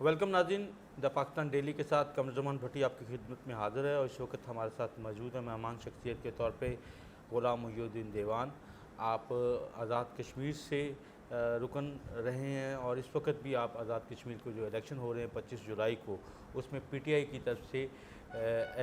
Welcome नाज़रीन, the Pakistan daily के साथ कमरजमान भट्टी आपकी खिदमत में हाज़िर है और इस वक्त हमारे साथ मौजूद है मेहमान शख्सियत के तौर पे ग़ुलाम मुहिउद्दीन देवान। आप आज़ाद कश्मीर से रुकन रहे हैं और इस वक्त भी आप आज़ाद कश्मीर को जो इलेक्शन हो रहे हैं 25 जुलाई को, उसमें पीटीआई की तरफ से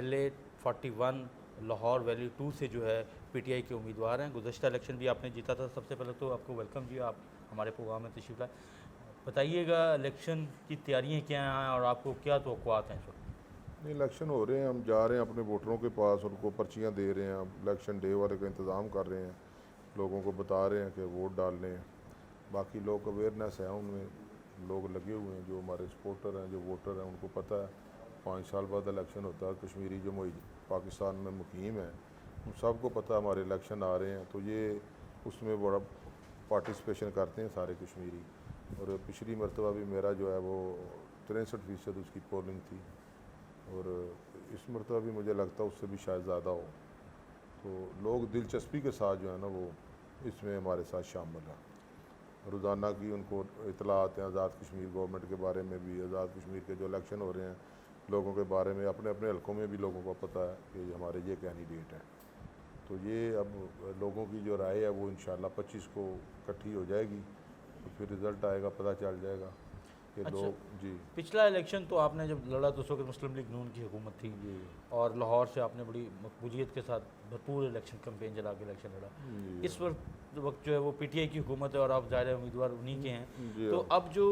LA 41 लाहौर वैली 2 से जो है पीटीआई के उम्मीदवार हैं। गुज़श्ता इलेक्शन भी आपने जीता था। सबसे पहले तो आपको वेलकम जी, आप हमारे प्रोग्राम में तशरीफ़ लाए। बताइएगा इलेक्शन की तैयारियां क्या हैं और आपको क्या तवक्कुआत हैं इस वक्त? नहीं, इलेक्शन हो रहे हैं, हम जा रहे हैं अपने वोटरों के पास, उनको पर्चियां दे रहे हैं, हम इलेक्शन डे वाले का इंतज़ाम कर रहे हैं, लोगों को बता रहे हैं कि वोट डाल लें। बाकी लोग अवेयरनेस है, उनमें लोग लगे हुए हैं, जो हमारे सपोर्टर हैं, जो वोटर हैं, उनको पता है 5 साल बाद इलेक्शन होता है। कश्मीरी जो पाकिस्तान में मुकीम है उन सबको पता है हमारे इलेक्शन आ रहे हैं, तो ये उसमें बड़ा पार्टिसिपेशन करते हैं सारे कश्मीरी। और पिछली मरतबा भी मेरा जो है वो 63% उसकी पोलिंग थी, और इस मरतबा भी मुझे लगता है उससे भी शायद ज़्यादा हो। तो लोग दिलचस्पी के साथ जो है ना वो इसमें हमारे साथ शामिल हैं। रोज़ाना की उनको इतलात हैं आज़ाद कश्मीर गवर्नमेंट के बारे में भी, आज़ाद कश्मीर के जो इलेक्शन हो रहे हैं लोगों के बारे में, अपने अपने हलकों में भी लोगों को पता है कि हमारे ये कैंडिडेट हैं। तो ये अब लोगों की जो राय है वो इंशाल्लाह 25 को इकट्ठी हो जाएगी, तो फिर रिज़ल्ट आएगा, पता चल जाएगा कि अच्छा, लोग जी पिछला इलेक्शन तो आपने जब लड़ा तो उस वक्त मुस्लिम लीग नून की हुकूमत थी जी और लाहौर से आपने बड़ी मकबूलियत के साथ भरपूर इलेक्शन कैंपेन चला के इलेक्शन लड़ा। जी इस वक्त जो है वो पीटीआई की हुकूमत है और आप ज़ाहिर उम्मीदवार उन्हीं के हैं। जी तो हाँ। अब जो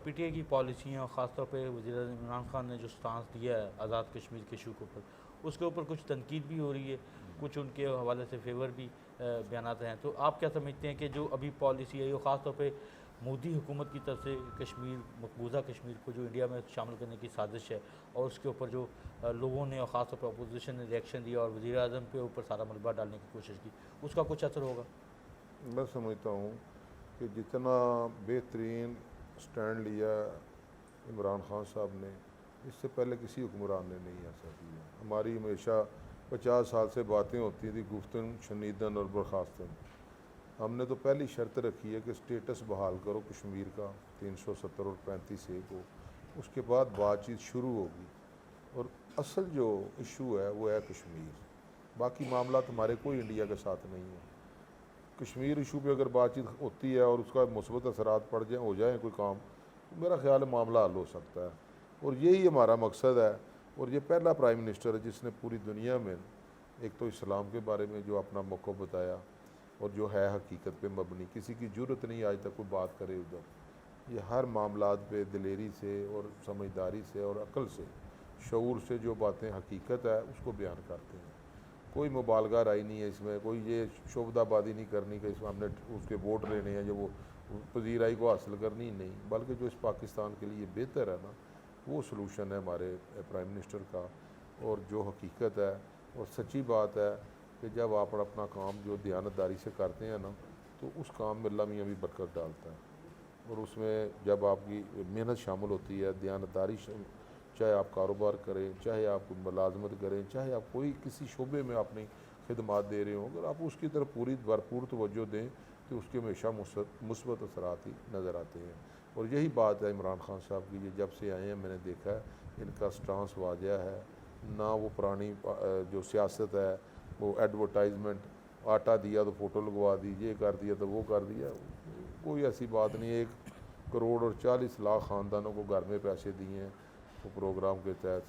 पीटीआई की पॉलिसियाँ और ख़ासतौर पर वज़ीर इमरान खान ने जो स्टांस दिया है आज़ाद कश्मीर के इशू के ऊपर, उसके ऊपर कुछ तनकीद भी हो रही है, कुछ उनके हवाले से फेवर भी बयानात हैं। तो आप क्या समझते हैं कि जो अभी पॉलिसी है वो ख़ासतौर पर मोदी हुकूमत की तरफ से कश्मीर, मकबूजा कश्मीर को जो इंडिया में शामिल करने की साजिश है और उसके ऊपर जो लोगों ने और ख़ासतौर पर अपोजिशन ने रिएक्शन दिया और वज़ीर आज़म के ऊपर सारा मलबा डालने की कोशिश की, उसका कुछ असर होगा? मैं समझता हूँ कि जितना बेहतरीन स्टैंड लिया इमरान खान साहब ने, इससे पहले किसी हुक्मरान ने नहीं ऐसा किया। हमारी हमेशा 50 साल से बातें होती थी गुफ्तन शनीदन और बर्खास्तन। हमने तो पहली शर्त रखी है कि स्टेटस बहाल करो कश्मीर का 370 और 35A को, उसके बाद बातचीत शुरू होगी। और असल जो इशू है वो है कश्मीर, बाकी मामला हमारे कोई इंडिया के साथ नहीं है। कश्मीर इशू पे अगर बातचीत होती है और उसका मुस्बत असरात पड़ जाए, हो जाए कोई काम, तो मेरा ख्याल है मामला हल हो सकता है। और यही हमारा मकसद है। और ये पहला प्राइम मिनिस्टर है जिसने पूरी दुनिया में एक तो इस्लाम के बारे में जो अपना मौक़िफ़ बताया और जो है हकीकत पे मबनी, किसी की ज़रूरत नहीं आज तक कोई बात करे उधर। ये हर मामलात पे दिलेरी से और समझदारी से और अक्ल से, शऊर से जो बातें हकीकत है उसको बयान करते हैं। कोई मुबालगा राय नहीं है इसमें, कोई ये शोबदाबादी नहीं करनी कि इसमें हमने उसके वोट लेने हैं जो वो पजीराई को हासिल करनी, नहीं, बल्कि जो इस पाकिस्तान के लिए बेहतर है ना वो सलूशन है हमारे प्राइम मिनिस्टर का। और जो हकीकत है और सच्ची बात है कि जब आप अपना काम जो दयानतदारी से करते हैं ना, तो उस काम में अल्लाह मियाँ भी बरकत डालता है। और उसमें जब आपकी मेहनत शामिल होती है, दयानतदारी, चाहे आप कारोबार करें, चाहे आप मुलाजमत करें, चाहे आप कोई किसी शोबे में अपनी खिदमात दे रहे हो, अगर आप उसकी तरफ पूरी भरपूर तवज्जो दें तो उसके हमेशा मुस्बत असरात ही नज़र आते हैं। और यही बात है इमरान खान साहब की, ये जब से आए हैं मैंने देखा है इनका स्टांस वाजह है ना। वो पुरानी जो सियासत है वो एडवर्टाइजमेंट, आटा दिया तो फ़ोटो लगवा दी, ये कर दिया तो वो कर दिया, कोई ऐसी बात नहीं है। 1 करोड़ और 40 लाख ख़ानदानों को घर में पैसे दिए हैं वो प्रोग्राम के तहत,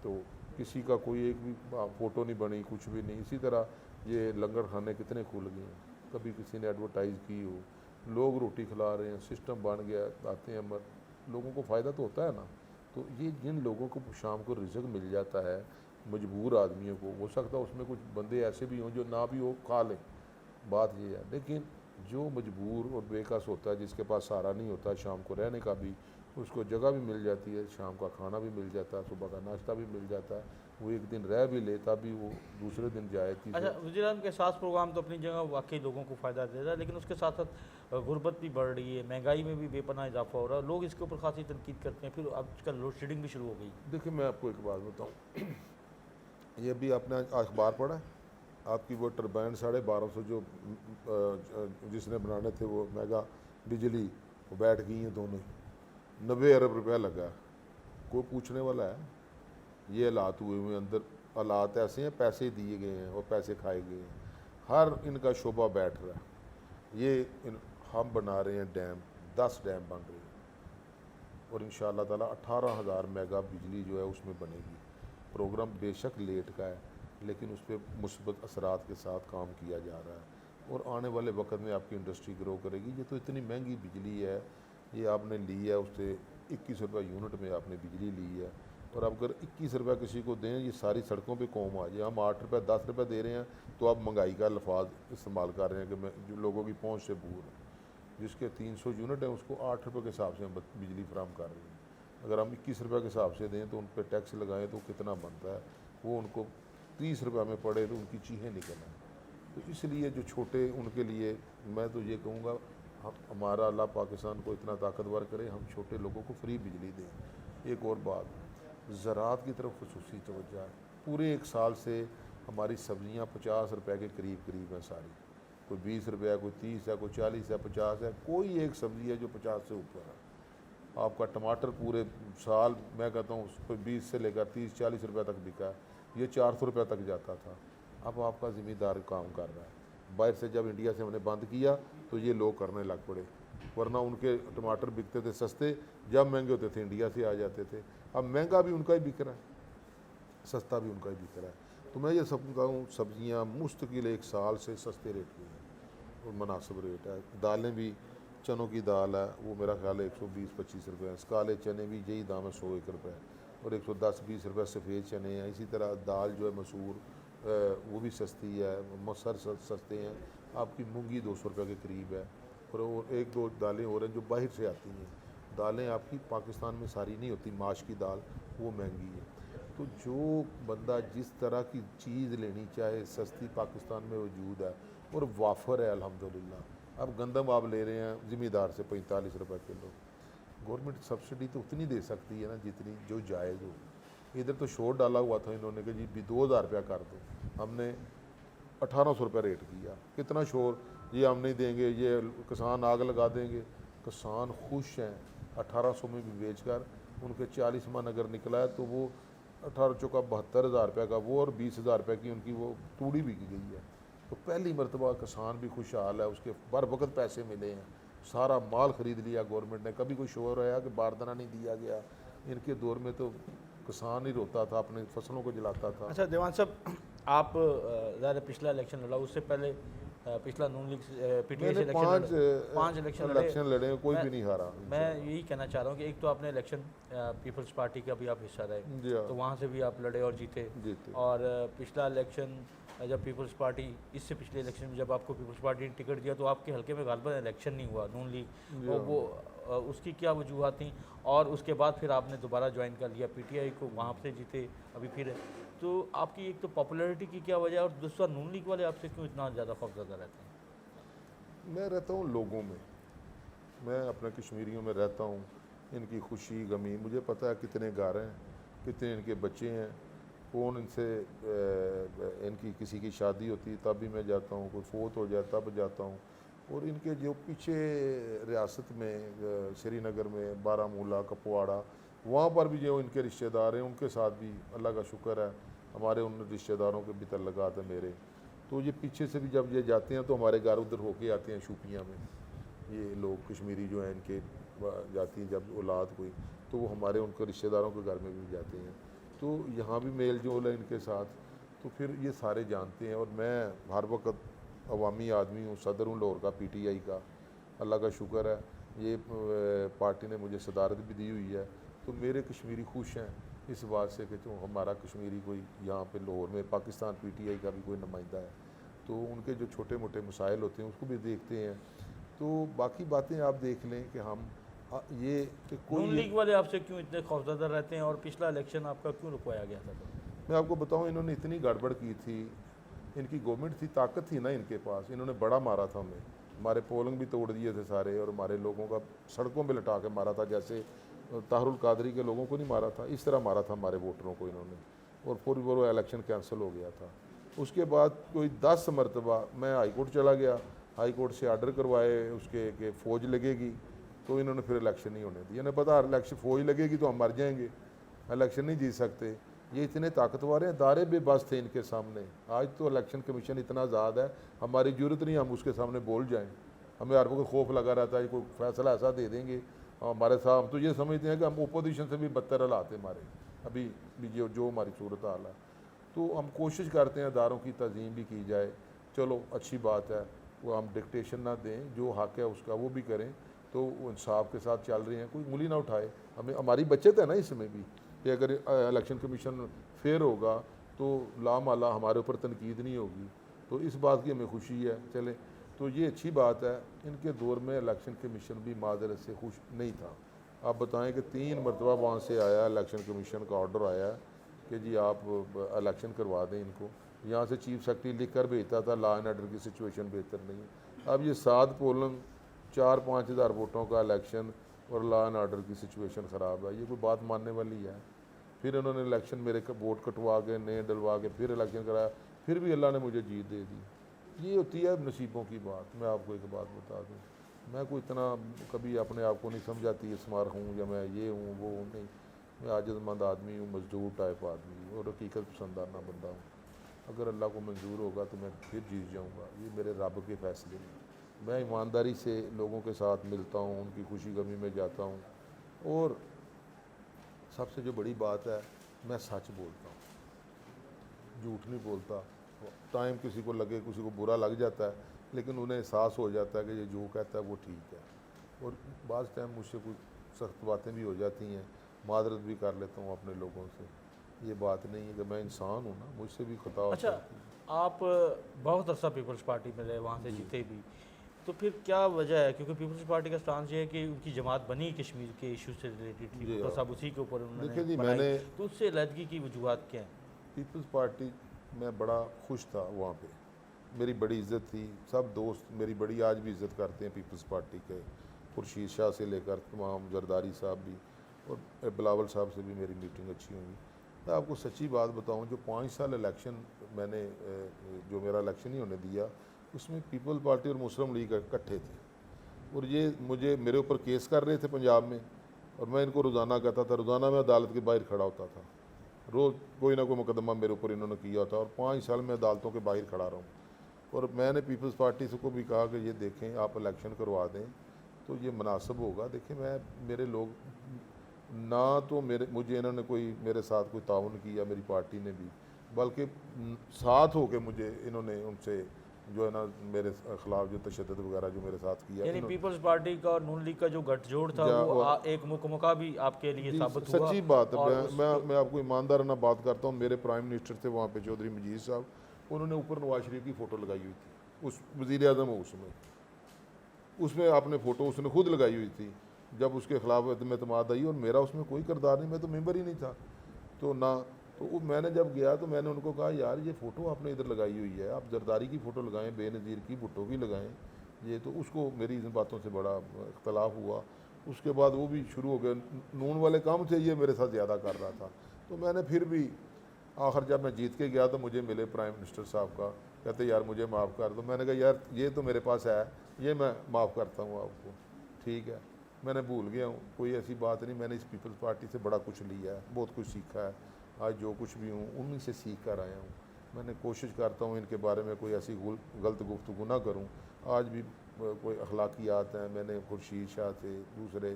तो किसी का कोई एक भी फ़ोटो नहीं बनी, कुछ भी नहीं। इसी तरह ये लंगर खाने कितने खुल गए हैं, कभी किसी ने एडवर्टाइज़ की हो, लोग रोटी खिला रहे हैं, सिस्टम बन गया, आते हैं मर, लोगों को फ़ायदा तो होता है ना। तो ये जिन लोगों को शाम को रिज़्क मिल जाता है, मजबूर आदमियों को, हो सकता है उसमें कुछ बंदे ऐसे भी हों जो ना भी हो खा लें, बात ये है। लेकिन जो मजबूर और बेकस होता है, जिसके पास सहारा नहीं होता, शाम को रहने का भी, उसको जगह भी मिल जाती है, शाम का खाना भी मिल जाता है, सुबह का नाश्ता भी मिल जाता है, वो एक दिन रह भी लेता भी, वो दूसरे दिन जाए अच्छा, तीसरे। वज़ीर आज़म के साथ प्रोग्राम तो अपनी जगह वाकई लोगों को फ़ायदा दे रहा है, लेकिन उसके साथ साथ गुर्बत भी बढ़ रही है, महंगाई में भी बेपनाह इजाफा हो रहा है, लोग इसके ऊपर खासी तनकीद करते हैं। फिर आजकल लोड शेडिंग भी शुरू हो गई। देखिए मैं आपको एक बात बताऊँ, ये भी आपने अखबार पढ़ा है? आपकी वो टरबाइन 1250 जो जिसने बनाने थे वो मेगा बिजली, वो बैठ गई हैं दोनों ही, 90 अरब रुपया लगा। कोई पूछने वाला है? ये हालात हुए हुए अंदर, हालात ऐसे हैं, पैसे दिए गए हैं और पैसे खाए गए हैं, हर इनका शोबा बैठ रहा है। हम बना रहे हैं डैम, 10 डैम बन रहे हैं और इंशाअल्लाह ताला 18,000 मेगा बिजली जो है उसमें बनेगी। प्रोग्राम बेशक लेट का है, लेकिन उस पर मुस्बत असरात के साथ काम किया जा रहा है और आने वाले वक्त में आपकी इंडस्ट्री ग्रो करेगी। ये तो इतनी महंगी बिजली है, ये आपने ली है, उससे 21 रुपये यूनिट में आपने बिजली ली है और अब अगर 21 रुपये किसी को दें, ये सारी सड़कों पे कौम आ जाए। हम 8 रुपये 10 रुपये दे रहे हैं तो आप महंगाई का लफाज इस्तेमाल कर रहे हैं कि मैं जो लोगों की पहुँच से दूर है। जिसके 300 यूनिट है उसको 8 रुपये के हिसाब से हम बिजली फराम कर रहे हैं। अगर हम 21 रुपये के हिसाब से दें तो उन पर टैक्स लगाएं तो कितना बनता है, वो उनको 30 रुपये में पड़े तो उनकी चीखें निकल आएँ। तो इसलिए जो छोटे, उनके लिए मैं तो ये कहूँगा, हमारा अल्लाह पाकिस्तान को इतना ताकतवर करे, हम छोटे लोगों को फ्री बिजली दें। एक और बात, ज़राअत की तरफ खुसूसी तवज्जो है। पूरे एक साल से हमारी सब्ज़ियाँ 50 रुपये के करीब हैं सारी, कोई 20 रुपये है, कोई 30 है, कोई 40 है, 50 है, कोई एक सब्ज़ी है जो 50 से ऊपर है। आपका टमाटर पूरे साल मैं कहता हूँ कोई 20 से लेकर 30-40 रुपये तक बिका है, ये 400 रुपये तक जाता था। अब आपका ज़िम्मेदार काम कर रहा है। बाहर से जब इंडिया से हमने बंद किया तो ये लोग करने लग पड़े, वरना उनके टमाटर बिकते थे सस्ते, जब महंगे होते थे इंडिया से आ जाते थे। अब महंगा भी उनका ही बिक रहा है, सस्ता भी उनका ही बिक रहा है। तो मैं ये सब कहूँ, सब्ज़ियाँ मुस्तकिल एक साल से सस्ते रेट की हैं और मुनासिब रेट है। दालें भी, चनों की दाल है वो मेरा ख्याल है 120-25 रुपये है, काले चने भी यही दाम है 101 रुपये और 110-20 रुपये सफ़ेद चने हैं। इसी तरह दाल जो है मसूर, वो भी सस्ती है, मसर सस्ते हैं। आपकी मूंगी 200 रुपये के करीब है और एक दो दालें और हैं जो बाहर से आती हैं। दालें आपकी पाकिस्तान में सारी नहीं होती, माश की दाल वो महंगी है। तो जो बंदा जिस तरह की चीज़ लेनी चाहे, सस्ती पाकिस्तान में वजूद है और वाफर है अल्हम्दुलिल्लाह। अब गंदम आप ले रहे हैं ज़िम्मेदार से 45 रुपये किलो। गवर्नमेंट सब्सिडी तो उतनी दे सकती है ना जितनी जो जायज़ हो। इधर तो शोर डाला हुआ था इन्होंने कि जी 2000 रुपया कर दो, हमने 1800 रुपये रेट किया। कितना शोर, ये हम नहीं देंगे, ये किसान आग लगा देंगे। किसान खुश हैं 1800 में भी बेच कर, उनके 40 मन अगर निकला है तो वो 18 चौका 72,000 रुपये का वो और 20,000 रुपये की उनकी वो तूड़ी बिक गई है। तो पहली मरतबा किसान भी खुशहाल है, उसके बर वक्त पैसे मिले हैं, सारा माल ख़रीद लिया गवर्नमेंट ने। कभी कोई शोर आया कि बारदाना नहीं दिया गया, इनके दौर में तो किसान ही रोता था, अपने फसलों को जलाता था। अच्छा देवान साहब, आप ज़्यादा पिछला इलेक्शन लड़ा, उससे पहले पिछला नून लीग पीटीआई से पाँच इलेक्शन लड़े, कोई भी नहीं हारा। मैं यही कहना चाह रहा हूँ कि एक तो आपने इलेक्शन पीपल्स पार्टी का भी आप हिस्सा रहे, तो वहाँ से भी आप लड़े और जीते। और पिछला इलेक्शन जब पीपल्स पार्टी, इससे पिछले इलेक्शन में जब आपको पीपल्स पार्टी ने टिकट दिया तो आपके हल्के में गालिबन इलेक्शन नहीं हुआ नून लीग, और वो उसकी क्या वजूहत थी? और उसके बाद फिर आपने दोबारा ज्वाइन कर लिया पीटीआई को, वहाँ से जीते, अभी फिर। तो आपकी एक तो पॉपुलैरिटी की क्या वजह है और दूसरा नून लीग वाले आपसे क्यों इतना ज़्यादा खौफज़दा रहते हैं? मैं रहता हूँ लोगों में, मैं अपने कश्मीरियों में रहता हूँ, इनकी खुशी गमी मुझे पता है, कितने घर हैं, कितने इनके बच्चे हैं, कौन इनसे इनकी किसी की शादी होती है तब भी मैं जाता हूँ, कोई फोत हो जाए तब जाता हूँ। और इनके जो पीछे रियासत में श्रीनगर में बारामूला कपवाड़ा, वहाँ पर भी जो इनके रिश्तेदार हैं उनके साथ भी अल्लाह का शुक्र है हमारे उन रिश्तेदारों के भी तल्लुकात है मेरे। तो ये पीछे से भी जब ये जाते हैं तो हमारे घर उधर होके आते हैं शूपियाँ में, ये लोग कश्मीरी जो हैं इनके जाती हैं जब औलाद कोई, तो वो हमारे उनके रिश्तेदारों के घर में भी जाते हैं। तो यहाँ भी मेल जोल है इनके साथ, तो फिर ये सारे जानते हैं। और मैं हर वक्त अवामी आदमी हूँ, सदर हूँ लाहौर का पीटीआई का, अल्लाह का शुक्र है ये पार्टी ने मुझे सदारत भी दी हुई है। तो मेरे कश्मीरी खुश हैं इस बात से कि जो हमारा कश्मीरी कोई यहाँ पे लाहौर में पाकिस्तान पीटीआई का भी कोई नुमाइंदा है, तो उनके जो छोटे मोटे मसाइल होते हैं उसको भी देखते हैं। तो बाकी बातें आप देख लें कि हम ये कि कोई नून लीग वाले आपसे क्यों इतने खौफज़दा रहते हैं और पिछला इलेक्शन आपका क्यों रुकवाया गया था? मैं आपको बताऊँ, इन्होंने इतनी गड़बड़ की थी, इनकी गवर्नमेंट थी, ताकत थी ना इनके पास, इन्होंने बड़ा मारा था हमें, हमारे पोलिंग भी तोड़ दिए थे सारे और हमारे लोगों का सड़कों पे लटा के मारा था, जैसे ताहरुल कादरी के लोगों को नहीं मारा था, इस तरह मारा था हमारे वोटरों को इन्होंने। और पूरी वो इलेक्शन कैंसिल हो गया था। उसके बाद कोई 10 मरतबा मैं हाई कोर्ट चला गया, हाई कोर्ट से आर्डर करवाए उसके कि फ़ौज लगेगी, तो इन्होंने फिर इलेक्शन नहीं होने दिया। इन्हें पता इलेक्शन फ़ौज लगेगी तो हम मर जाएंगे, इलेक्शन नहीं जीत सकते। ये इतने ताकतवर हैं, इदारे बेबस थे इनके सामने। आज तो इलेक्शन कमीशन इतना आज़ाद है, हमारी ज़रूरत नहीं हम उसके सामने बोल जाएं। हमें हर वक्त खौफ लगा रहता है कोई फैसला ऐसा दे देंगे हमारे साथ। हम तो ये समझते हैं कि हम अपोजिशन से भी बदतर हालात है हमारे अभी भी, जो हमारी सूरत हाल है। तो हम कोशिश करते हैं इदारों की तज़ीम भी की जाए, चलो अच्छी बात है, वो हम डिक्टेशन ना दें, जो हक़ है उसका वो भी करें। तो वो इंसाफ के साथ चल रहे हैं, कोई उंगली ना उठाए। हमें हमारी बचत है ना इसमें भी कि अगर इलेक्शन कमीशन फेयर होगा तो लामाला हमारे ऊपर तनकीद नहीं होगी। तो इस बात की हमें खुशी है। चले, तो ये अच्छी बात है। इनके दौर में इलेक्शन कमीशन भी माजरत से खुश नहीं था। आप बताएं कि 3 मरतबा वहाँ से आया इलेक्शन कमीशन का ऑर्डर आया कि जी आप इलेक्शन करवा दें इनको। यहाँ से चीफ सेक्रेटरी लिख कर भेजता था लॉ एंड ऑर्डर की सिचुएशन बेहतर नहीं है। अब ये 7 पोलिंग 4-5 हज़ार वोटों का इलेक्शन और लॉ एंड ऑर्डर की सिचुएशन ख़राब है, ये कोई बात मानने वाली है? फिर उन्होंने इलेक्शन मेरे वोट कटवा के नए डलवा के फिर इलेक्शन कराया, फिर भी अल्लाह ने मुझे जीत दे दी। ये होती है नसीबों की बात। मैं आपको एक बात बता दूँ, मैं कोई इतना कभी अपने आप को नहीं समझाती स्मार्ट हूँ या मैं ये हूँ वो हूँ, नहीं। मैं आजज़मंद आदमी हूँ, मजदूर टाइप आदमी हूँ और हकीकत पसंदाना बंदा हूँ। अगर अल्लाह को मंजूर होगा तो मैं फिर जीत जाऊँगा, ये मेरे रब के फ़ैसले हैं। मैं ईमानदारी से लोगों के साथ मिलता हूँ, उनकी खुशी गमी में जाता हूँ और सबसे जो बड़ी बात है, मैं सच बोलता हूँ, झूठ नहीं बोलता। टाइम किसी को लगे, किसी को बुरा लग जाता है, लेकिन उन्हें एहसास हो जाता है कि ये जो कहता है वो ठीक है। और बाज़ टाइम मुझसे कुछ सख्त बातें भी हो जाती हैं, मादरत भी कर लेता हूँ अपने लोगों से। ये बात नहीं है कि मैं इंसान हूँ ना, मुझसे भी खता होता अच्छा, है। आप बहुत अरसा पीपल्स पार्टी में रहे, वहाँ से जीते भी, तो फिर क्या वजह है? क्योंकि पीपल्स पार्टी का स्टांस ये है कि उनकी जमात बनी कश्मीर के इशू से रिलेटेड थी, जी भुट्टो हाँ। साहब उसी के ऊपर उन्होंने देखिए जी, बनाई, मैंने तो उससे अलहदगी की वजूहत क्या है? पीपल्स पार्टी में बड़ा खुश था। वहाँ पे मेरी बड़ी इज़्ज़त थी, सब दोस्त मेरी बड़ी आज भी इज़्ज़त करते हैं पीपल्स पार्टी के। खुर्शीद शाह से लेकर तमाम, जरदारी साहब भी और बिलावल साहब से भी मेरी मीटिंग अच्छी हुई। मैं आपको सच्ची बात बताऊं, जो 5 साल इलेक्शन मैंने जो मेरा इलेक्शन ही होने दिया, उसमें पीपल्स पार्टी और मुस्लिम लीग इकट्ठे थे और ये मुझे मेरे ऊपर केस कर रहे थे पंजाब में और मैं इनको रोज़ाना कहता था, रोज़ाना मैं अदालत के बाहर खड़ा होता था। रोज़ कोई ना कोई मुकदमा मेरे ऊपर इन्होंने किया था और 5 साल में अदालतों के बाहर खड़ा रहा हूँ। और मैंने पीपल्स पार्टी से को भी कहा कि ये देखें, आप इलेक्शन करवा दें तो ये मुनासिब होगा। देखिए, मैं मेरे लोग ना तो मुझे इन्होंने कोई मेरे साथ कोई ताउन किया, मेरी पार्टी ने भी, बल्कि साथ होके मुझे इन्होंने उनसे जो है ना मेरे ख़िलाफ़ जो तशद्दुद वगैरह जो मेरे साथ किया। यानी पीपल्स पार्टी का और नून लीग का जो गठजोड़ था वो एक मौका भी आपके लिए जी साबित हुआ। सच्ची बात है। और मैं आपको ईमानदाराना बात करता हूँ। मेरे प्राइम मिनिस्टर थे वहाँ पे चौधरी मजीद साहब, उन्होंने ऊपर नवाज शरीफ की फ़ोटो लगाई हुई थी, उस वज़ीर आज़म उसमें आपने फ़ोटो उसने खुद लगाई हुई थी जब उसके ख़िलाफ़ एतमाद आई, और मेरा उसमें कोई किरदार नहीं, मैं तो मेंबर ही नहीं था। तो ना तो मैंने जब गया तो मैंने उनको कहा, यार ये फ़ोटो आपने इधर लगाई हुई है, आप जरदारी की फ़ोटो लगाएं, बेनज़ीर की, भुट्टो की लगाएं। ये तो उसको मेरी इन बातों से बड़ा इख्तलाफ हुआ। उसके बाद वो भी शुरू हो गए, नून वाले काम थे, ये मेरे साथ ज़्यादा कर रहा था। तो मैंने फिर भी आखिर जब मैं जीत के गया तो मुझे मिले प्राइम मिनिस्टर साहब का, कहते यार मुझे माफ़ कर दो। मैंने कहा यार ये तो मेरे पास है, ये मैं माफ़ करता हूँ आपको, ठीक है, मैंने भूल गया हूँ, कोई ऐसी बात नहीं। मैंने इस पीपल्स पार्टी से बड़ा कुछ लिया है, बहुत कुछ सीखा है। आज जो कुछ भी हूँ उन्हीं से सीख कर आया हूँ। मैंने कोशिश करता हूँ इनके बारे में कोई ऐसी गलत गुफ्तगू ना करूँ। आज भी कोई अखलाकियात हैं, मैंने खुर्शीद शाह से, दूसरे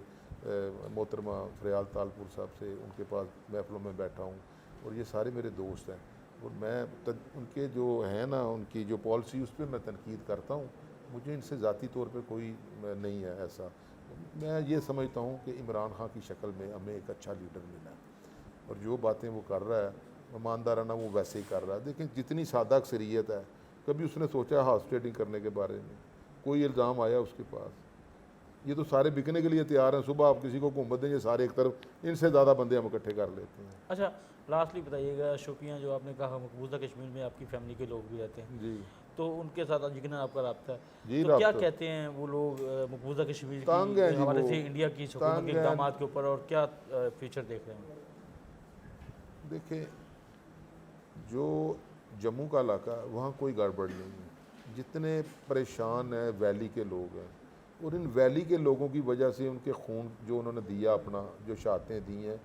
मोहतरमा फ़रियाल तालपुर साहब से, उनके पास महफिलों में बैठा हूँ और ये सारे मेरे दोस्त हैं। और मैं उनके जो है ना, उनकी जो पॉलिसी उस पर मैं तनकीद करता हूँ। मुझे इनसे ज़ाती तौर पे कोई नहीं है ऐसा। मैं ये समझता हूँ कि इमरान खान की शक्ल में हमें एक अच्छा लीडर मिला है और जो बातें वो कर रहा है ईमानदाराना वो वैसे ही कर रहा है। देखिए, जितनी सादा अक्सरियत है, कभी उसने सोचा हाउस ट्रेडिंग करने के बारे में? कोई इल्ज़ाम आया उसके पास? ये तो सारे बिकने के लिए तैयार हैं। सुबह आप किसी को हुकूमत देंगे, सारे एक तरफ, इनसे ज़्यादा बंदे हम इकट्ठे कर लेते हैं। अच्छा, लास्टली बताइएगा, शोपियाँ जो आपने कहा मकबूजा कश्मीर में आपकी फैमिली के लोग भी रहते हैं, जी तो उनके साथ यकीनन आपका रब्ता है, जी, तो क्या रब्ता कहते हैं वो लोग मकबूजा कश्मीर तंग की हैं जी, हवाले वो से इंडिया की हुकूमत तंग के हैं। इक़दामात के ऊपर, और क्या फ्यूचर देख रहे हैं? देखिए, जो जम्मू का इलाका है वहाँ कोई गड़बड़ नहीं है। जितने परेशान हैं वैली के लोग हैं, और इन वैली के लोगों की वजह से उनके खून जो उन्होंने दिया अपना, जो शहादतें दी हैं,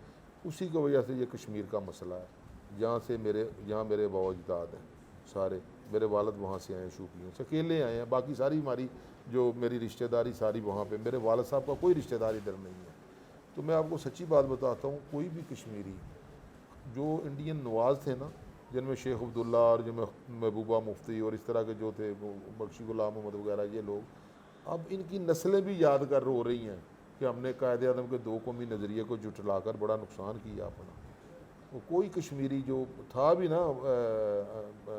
उसी की वजह से ये कश्मीर का मसला है। यहाँ मेरे बाबा अजदाद हैं सारे, मेरे वालिद वहाँ से आए हैं शूपियों से, अकेले आए हैं, बाकी सारी हमारी जो मेरी रिश्तेदारी सारी वहाँ पे, मेरे वालिद साहब का कोई रिश्तेदार इधर नहीं है। तो मैं आपको सच्ची बात बताता हूँ, कोई भी कश्मीरी जो इंडियन नवाज थे ना, जिनमें शेख अब्दुल्ला और जिनमें महबूबा मुफ्ती और इस तरह के जो थे, वो बख्शी गुलाम मोहम्मद वगैरह, ये लोग अब इनकी नस्लें भी याद कर रो रही हैं कि हमने कायदे आज़म के दो कौमी नज़रिए को जुटलाकर बड़ा नुकसान किया अपना। वो कोई कश्मीरी जो था भी ना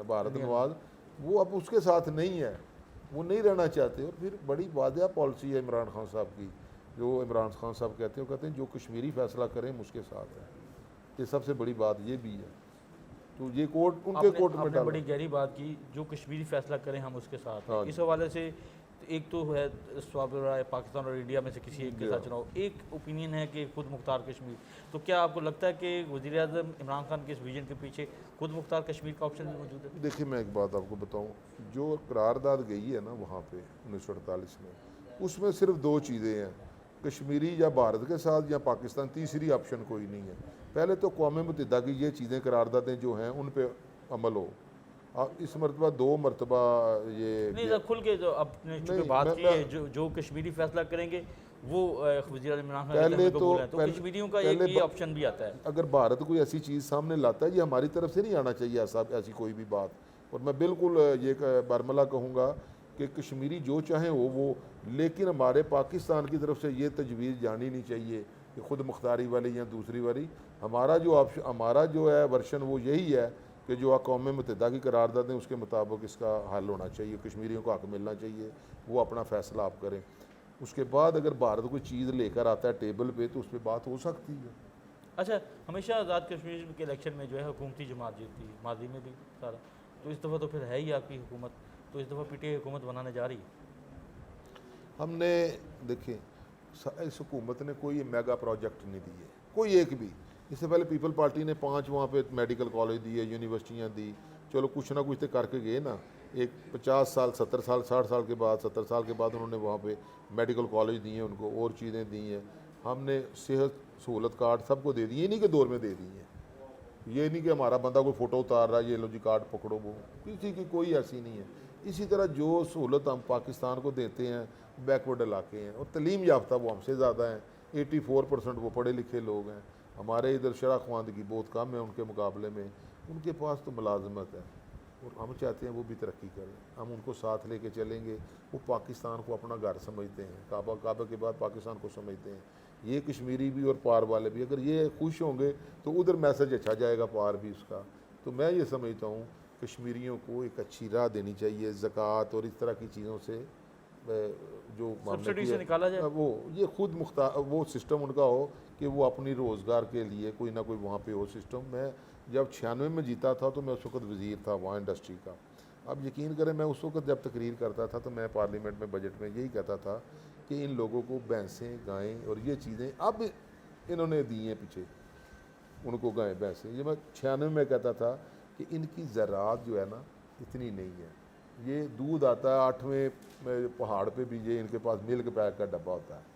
भारत नवाज, वो अब उसके साथ नहीं है, वो नहीं रहना चाहते। और फिर बड़ी वादिया पॉलिसी है इमरान खान साहब की, जो इमरान खान साहब कहते हैं, वो कहते हैं जो कश्मीरी फैसला करें हम उसके साथ हैं। ये सबसे बड़ी बात ये भी है। तो ये कोर्ट उनके कोर्ट में आपने डाला। बड़ी गहरी बात की, जो कश्मीरी फैसला करें हम उसके साथ हैं। हाँ इस हवाले से एक तो है स्वाब राय पाकिस्तान और इंडिया में से किसी एक के साथ चुनाव, एक ओपिनियन है कि खुद मुख्तार कश्मीर। तो क्या आपको लगता है कि वज़ीर आज़म इमरान खान के इस विजन के पीछे खुद मुख्तार कश्मीर का ऑप्शन भी मौजूद है? देखिए, मैं एक बात आपको बताऊं, जो करारदाद गई है ना वहाँ पे 1948 में, उसमें सिर्फ दो चीज़ें हैं, कश्मीरी या भारत के साथ या पाकिस्तान, तीसरी ऑप्शन कोई नहीं है। पहले तो कौम मुत्तहिदा की ये चीज़ें करारदादें जो हैं उन पे अमल हो। इस मरतबा दो मरतबा ये नहीं सर, खुल के जो आपने चूंकि नहीं, बात मैं- की मैं- है, जो कश्मीरी फैसला करेंगे वो वज़ीर आज़म इमरान खान पहले के तो कबूल है, तो पहले- कश्मीरियों का पहले एक ये ऑप्शन भी आता है। अगर भारत कोई ऐसी चीज़ सामने लाता है, ये हमारी तरफ से नहीं आना चाहिए ऐसी कोई भी बात। और मैं बिल्कुल ये बरमला कहूँगा कि कश्मीरी जो चाहें वो, लेकिन हमारे पाकिस्तान की तरफ से ये तजवीज़ जानी नहीं चाहिए कि ख़ुद मुख्तारी वाली या दूसरी वाली। हमारा जो है वर्शन वो यही है कि जो कौम मुत्तहिदा की करारदाद है उसके मुताबिक इसका हल होना चाहिए, कश्मीरियों को हक मिलना चाहिए, वो अपना फ़ैसला आप करें। उसके बाद अगर भारत कोई चीज़ लेकर आता है टेबल पे तो उस पर बात हो सकती है। अच्छा, हमेशा आज़ाद कश्मीर के इलेक्शन में जो है हुकूमती जमात जीतती है, माजी में भी सारा, तो इस दफ़ा तो फिर है ही आपकी हुकूमत, तो इस दफ़ा पीटीआई हुकूमत बनाने जा रही है। हमने देखिए, इस हुकूमत ने कोई मेगा प्रोजेक्ट नहीं दिए, कोई एक भी। इससे पहले पीपल पार्टी ने 5 वहाँ पे मेडिकल कॉलेज दिए, यूनिवर्सिटियाँ दी, चलो कुछ ना कुछ तो करके गए ना। एक 50 साल 70 साल 60 साल के बाद 70 साल के बाद उन्होंने वहाँ पे मेडिकल कॉलेज दिए, उनको और चीज़ें दी हैं। हमने सेहत सहूलत कार्ड सबको दे दिए, ये नहीं कि दौर में दे दिए हैं, ये नहीं कि हमारा बंदा कोई फ़ोटो उतार रहा है ये लो जी कार्ड पकड़ो, वो किसी की कोई ऐसी नहीं है। इसी तरह जो सहूलत हम पाकिस्तान को देते हैं बैकवर्ड इलाके हैं, और तलीम याफ्ता वो हमसे ज़्यादा हैं, 84% वो पढ़े लिखे लोग हैं। हमारे इधर शरह ख्वानदगी बहुत कम है उनके मुकाबले में, उनके पास तो मुलाजमत है और हम चाहते हैं वो भी तरक्की करें, हम उनको साथ लेके चलेंगे। वो पाकिस्तान को अपना घर समझते हैं, काबा के बाद पाकिस्तान को समझते हैं। ये कश्मीरी भी और पार वाले भी, अगर ये खुश होंगे तो उधर मैसेज अच्छा जाएगा पार भी उसका। तो मैं ये समझता हूँ कश्मीरियों को एक अच्छी राह देनी चाहिए, ज़कात और इस तरह की चीज़ों से जो सब्सिडी से निकाला जाए, वो ये खुद वो सिस्टम उनका हो कि वो अपनी रोज़गार के लिए कोई ना कोई वहाँ पे हो सिस्टम। मैं जब 96 में जीता था तो मैं उस वक्त वज़ीर था वहाँ इंडस्ट्री का। अब यकीन करें, मैं उस वक्त जब तकरीर करता था तो मैं पार्लियामेंट में बजट में यही कहता था कि इन लोगों को भैंसें गायें और ये चीज़ें अब इन्होंने दी हैं पीछे उनको, गायें भैंसें। ये मैं 96 में कहता था कि इनकी ज़राअत जो है ना इतनी नहीं है। ये दूध आता है 8वें पहाड़ पे भी, ये इनके पास मिल्क पैक का डब्बा होता है।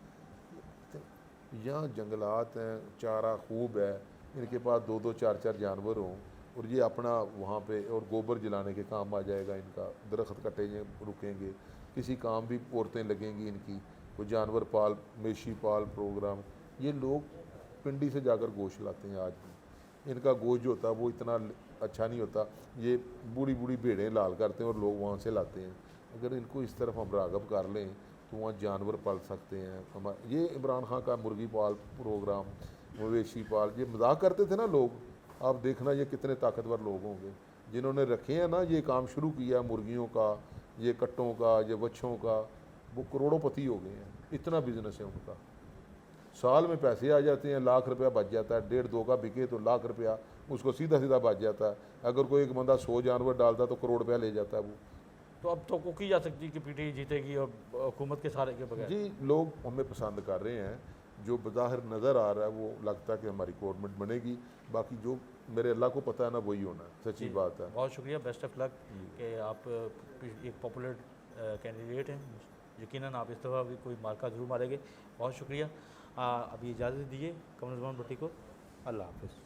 यहाँ जंगलात हैं, चारा खूब है, इनके पास 2-2 4-4 जानवर हों और ये अपना वहाँ पे और गोबर जलाने के काम आ जाएगा इनका। दरख्त कटेंगे रुकेंगे, किसी काम भी औरतें लगेंगी इनकी, कोई जानवर पाल मेशी पाल प्रोग्राम। ये लोग पिंडी से जाकर गोश्त लाते हैं आज भी। इनका गोश्त जो होता है वो इतना अच्छा नहीं होता, ये बूढ़ी बूढ़ी भेड़ें लाल करते हैं और लोग वहाँ से लाते हैं। अगर इनको इस तरफ हम राग़ब कर लें तो वहाँ जानवर पाल सकते हैं। ये इमरान खान का मुर्गी पाल प्रोग्राम, मवेशी पाल, ये मजाक करते थे ना लोग, आप देखना ये कितने ताकतवर लोग होंगे जिन्होंने रखे हैं ना ये काम शुरू किया मुर्गियों का, ये कट्टों का, ये बच्चों का, वो करोड़ोंपति हो गए हैं। इतना बिजनेस है उनका, साल में पैसे आ जाते हैं, लाख रुपया बच जाता है। 1.5-2 का बिके तो लाख रुपया उसको सीधा सीधा बच जाता है। अगर कोई एक बंदा 100 जानवर डालता तो करोड़ रुपया ले जाता है वो। तो अब तो की जा सकती है कि पीटीआई जीतेगी और हुकूमत के सहारे के बगैर। जी, लोग हमें पसंद कर रहे हैं, जो बज़ाहिर नज़र आ रहा है वो लगता है कि हमारी गवर्नमेंट बनेगी। बाकी जो मेरे अल्लाह को पता है ना वही होना है, सच्ची बात है। बहुत शुक्रिया, बेस्ट ऑफ लक कि आप एक पॉपुलर कैंडिडेट हैं। यकीनन आप इस दफ़ा भी कोई मार्का ज़रूर मारेंगे। बहुत शुक्रिया। अभी इजाज़त दीजिए कमर ज़मान भट्टी को। अल्लाह हाफ़िज़।